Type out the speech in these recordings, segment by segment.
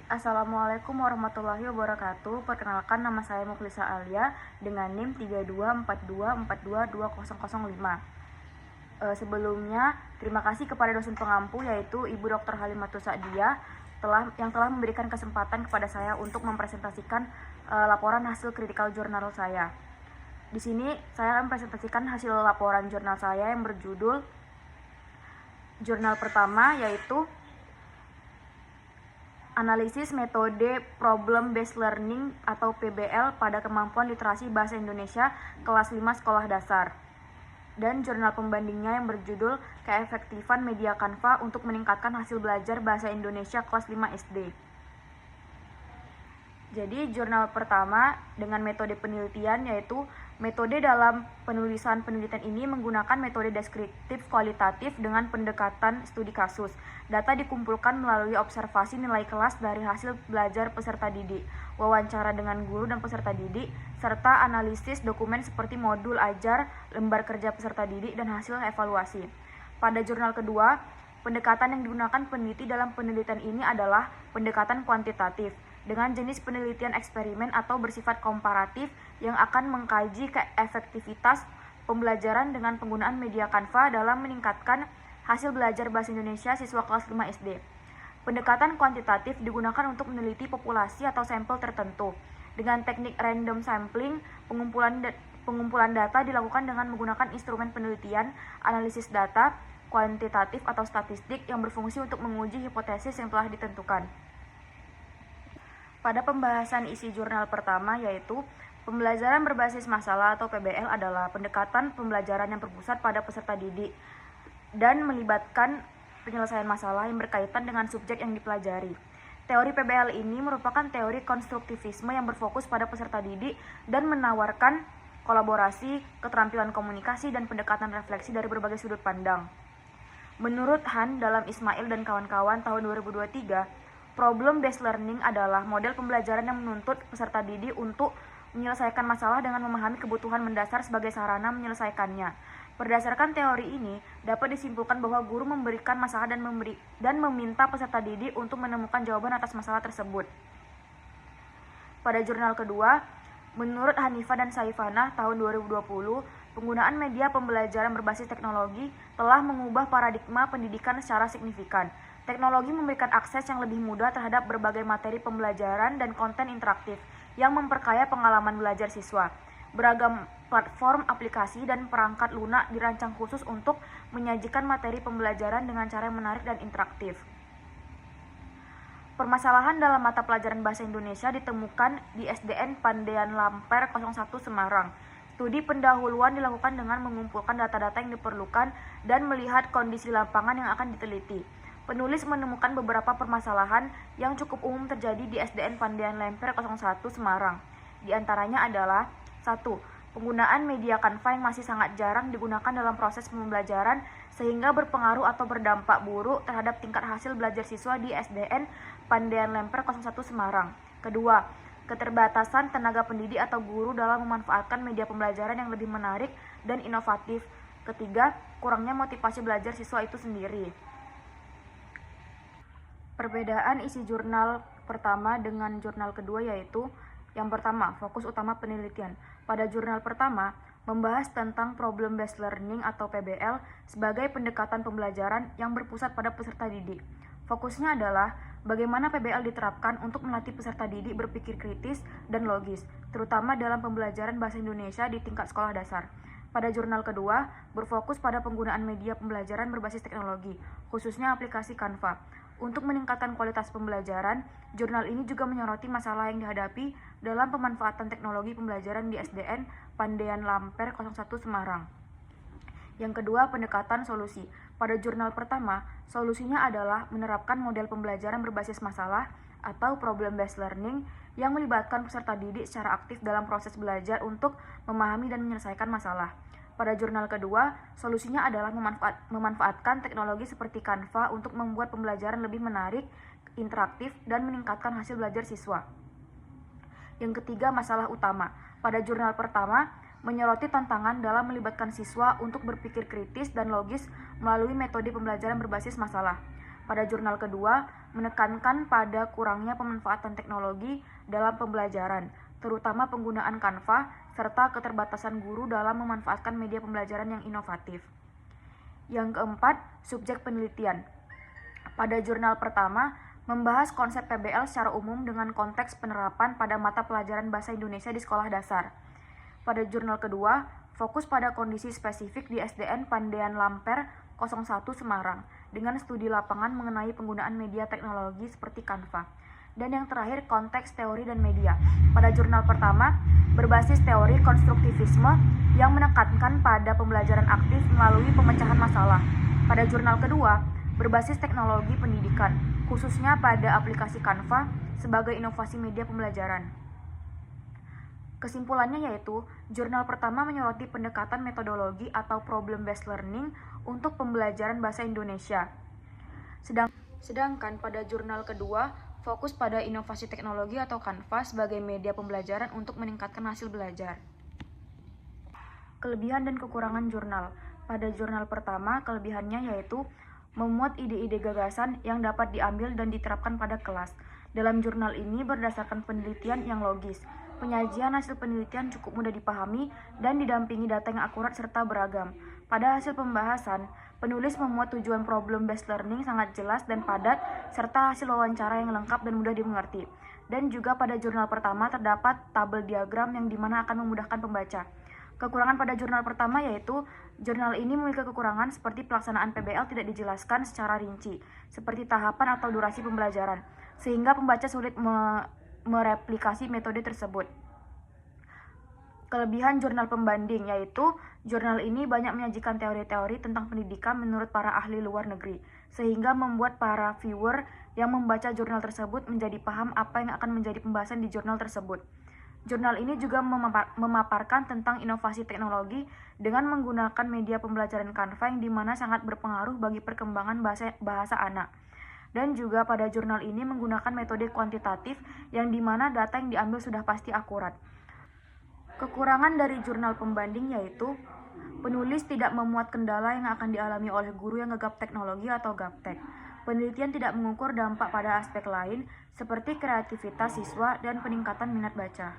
Assalamualaikum warahmatullahi wabarakatuh. Perkenalkan, nama saya Mukhlisa Alia dengan NIM 3242422005. Sebelumnya, terima kasih kepada dosen pengampu yaitu Ibu Dr. Halimatus Sa'diyah yang telah memberikan kesempatan kepada saya untuk mempresentasikan laporan hasil critical journal saya. Di sini saya akan mempresentasikan hasil laporan jurnal saya yang berjudul jurnal pertama yaitu Analisis Metode Problem Based Learning atau PBL pada Kemampuan Literasi Bahasa Indonesia kelas 5 sekolah dasar. Dan jurnal pembandingnya yang berjudul Keefektifan Media Canva untuk Meningkatkan Hasil Belajar Bahasa Indonesia kelas 5 SD. Jadi jurnal pertama dengan metode penelitian yaitu metode dalam penulisan penelitian ini menggunakan metode deskriptif kualitatif dengan pendekatan studi kasus. Data dikumpulkan melalui observasi nilai kelas dari hasil belajar peserta didik, wawancara dengan guru dan peserta didik, serta analisis dokumen seperti modul ajar, lembar kerja peserta didik, dan hasil evaluasi. Pada jurnal kedua, pendekatan yang digunakan peneliti dalam penelitian ini adalah pendekatan kuantitatif dengan jenis penelitian eksperimen atau bersifat komparatif yang akan mengkaji keefektivitas pembelajaran dengan penggunaan media Canva dalam meningkatkan hasil belajar bahasa Indonesia siswa kelas 5 SD. Pendekatan kuantitatif digunakan untuk meneliti populasi atau sampel tertentu. Dengan teknik random sampling, pengumpulan data dilakukan dengan menggunakan instrumen penelitian, analisis data, kuantitatif atau statistik yang berfungsi untuk menguji hipotesis yang telah ditentukan. Pada pembahasan isi jurnal pertama yaitu pembelajaran berbasis masalah atau PBL adalah pendekatan pembelajaran yang berpusat pada peserta didik dan melibatkan penyelesaian masalah yang berkaitan dengan subjek yang dipelajari. Teori PBL ini merupakan teori konstruktivisme yang berfokus pada peserta didik dan menawarkan kolaborasi, keterampilan komunikasi, dan pendekatan refleksi dari berbagai sudut pandang. Menurut Han dalam Ismail dan kawan-kawan tahun 2023, Problem Based Learning adalah model pembelajaran yang menuntut peserta didik untuk menyelesaikan masalah dengan memahami kebutuhan mendasar sebagai sarana menyelesaikannya. Berdasarkan teori ini, dapat disimpulkan bahwa guru memberikan masalah dan meminta peserta didik untuk menemukan jawaban atas masalah tersebut. Pada jurnal kedua, menurut Hanifah dan Saifana tahun 2020, penggunaan media pembelajaran berbasis teknologi telah mengubah paradigma pendidikan secara signifikan. Teknologi memberikan akses yang lebih mudah terhadap berbagai materi pembelajaran dan konten interaktif yang memperkaya pengalaman belajar siswa. Beragam platform, aplikasi, dan perangkat lunak dirancang khusus untuk menyajikan materi pembelajaran dengan cara yang menarik dan interaktif. Permasalahan dalam mata pelajaran Bahasa Indonesia ditemukan di SDN Pandean Lamper 01 Semarang. Studi pendahuluan dilakukan dengan mengumpulkan data-data yang diperlukan dan melihat kondisi lapangan yang akan diteliti. Penulis menemukan beberapa permasalahan yang cukup umum terjadi di SDN Pandean Lemper 01 Semarang. Di antaranya adalah 1. Penggunaan media Canva yang masih sangat jarang digunakan dalam proses pembelajaran sehingga berpengaruh atau berdampak buruk terhadap tingkat hasil belajar siswa di SDN Pandean Lemper 01 Semarang. Kedua, keterbatasan tenaga pendidik atau guru dalam memanfaatkan media pembelajaran yang lebih menarik dan inovatif. Ketiga, kurangnya motivasi belajar siswa itu sendiri. Perbedaan isi jurnal pertama dengan jurnal kedua yaitu yang pertama, fokus utama penelitian. Pada jurnal pertama, membahas tentang Problem Based Learning atau PBL sebagai pendekatan pembelajaran yang berpusat pada peserta didik. Fokusnya adalah bagaimana PBL diterapkan untuk melatih peserta didik berpikir kritis dan logis, terutama dalam pembelajaran bahasa Indonesia di tingkat sekolah dasar. Pada jurnal kedua, berfokus pada penggunaan media pembelajaran berbasis teknologi, khususnya aplikasi Canva. Untuk meningkatkan kualitas pembelajaran, jurnal ini juga menyoroti masalah yang dihadapi dalam pemanfaatan teknologi pembelajaran di SDN Pandean Lamper 01 Semarang. Yang kedua, pendekatan solusi. Pada jurnal pertama, solusinya adalah menerapkan model pembelajaran berbasis masalah atau problem based learning yang melibatkan peserta didik secara aktif dalam proses belajar untuk memahami dan menyelesaikan masalah. Pada jurnal kedua, solusinya adalah memanfaatkan teknologi seperti Canva untuk membuat pembelajaran lebih menarik, interaktif, dan meningkatkan hasil belajar siswa. Yang ketiga, masalah utama. Pada jurnal pertama, menyoroti tantangan dalam melibatkan siswa untuk berpikir kritis dan logis melalui metode pembelajaran berbasis masalah. Pada jurnal kedua, menekankan pada kurangnya pemanfaatan teknologi dalam pembelajaran, terutama penggunaan Canva, serta keterbatasan guru dalam memanfaatkan media pembelajaran yang inovatif. Yang keempat, subjek penelitian. Pada jurnal pertama, membahas konsep PBL secara umum dengan konteks penerapan pada mata pelajaran Bahasa Indonesia di sekolah dasar. Pada jurnal kedua, fokus pada kondisi spesifik di SDN Pandean Lamper 01 Semarang dengan studi lapangan mengenai penggunaan media teknologi seperti Canva. Dan yang terakhir, konteks teori dan media. Pada jurnal pertama, berbasis teori konstruktivisme yang menekankan pada pembelajaran aktif melalui pemecahan masalah. Pada jurnal kedua, berbasis teknologi pendidikan, khususnya pada aplikasi Canva sebagai inovasi media pembelajaran. Kesimpulannya yaitu, jurnal pertama menyoroti pendekatan metodologi atau problem-based learning untuk pembelajaran bahasa Indonesia. Sedangkan pada jurnal kedua, fokus pada inovasi teknologi atau Canva sebagai media pembelajaran untuk meningkatkan hasil belajar. Kelebihan dan kekurangan jurnal. Pada jurnal pertama, kelebihannya yaitu memuat ide-ide gagasan yang dapat diambil dan diterapkan pada kelas. Dalam jurnal ini berdasarkan penelitian yang logis. Penyajian hasil penelitian cukup mudah dipahami dan didampingi data yang akurat serta beragam. Pada hasil pembahasan, penulis memuat tujuan problem-based learning sangat jelas dan padat, serta hasil wawancara yang lengkap dan mudah dimengerti. Dan juga pada jurnal pertama terdapat tabel diagram yang dimana akan memudahkan pembaca. Kekurangan pada jurnal pertama yaitu, jurnal ini memiliki kekurangan seperti pelaksanaan PBL tidak dijelaskan secara rinci, seperti tahapan atau durasi pembelajaran, sehingga pembaca sulit mereplikasi metode tersebut. Kelebihan jurnal pembanding yaitu, jurnal ini banyak menyajikan teori-teori tentang pendidikan menurut para ahli luar negeri, sehingga membuat para viewer yang membaca jurnal tersebut menjadi paham apa yang akan menjadi pembahasan di jurnal tersebut. Jurnal ini juga memaparkan tentang inovasi teknologi dengan menggunakan media pembelajaran Canva yang dimana sangat berpengaruh bagi perkembangan bahasa anak. Dan juga pada jurnal ini menggunakan metode kuantitatif yang dimana data yang diambil sudah pasti akurat. Kekurangan dari jurnal pembanding yaitu, penulis tidak memuat kendala yang akan dialami oleh guru yang gegap teknologi atau gaptek. Penelitian tidak mengukur dampak pada aspek lain seperti kreativitas siswa dan peningkatan minat baca.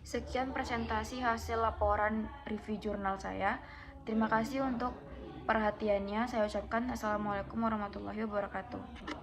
Sekian presentasi hasil laporan review jurnal saya. Terima kasih untuk perhatiannya. Saya ucapkan assalamualaikum warahmatullahi wabarakatuh.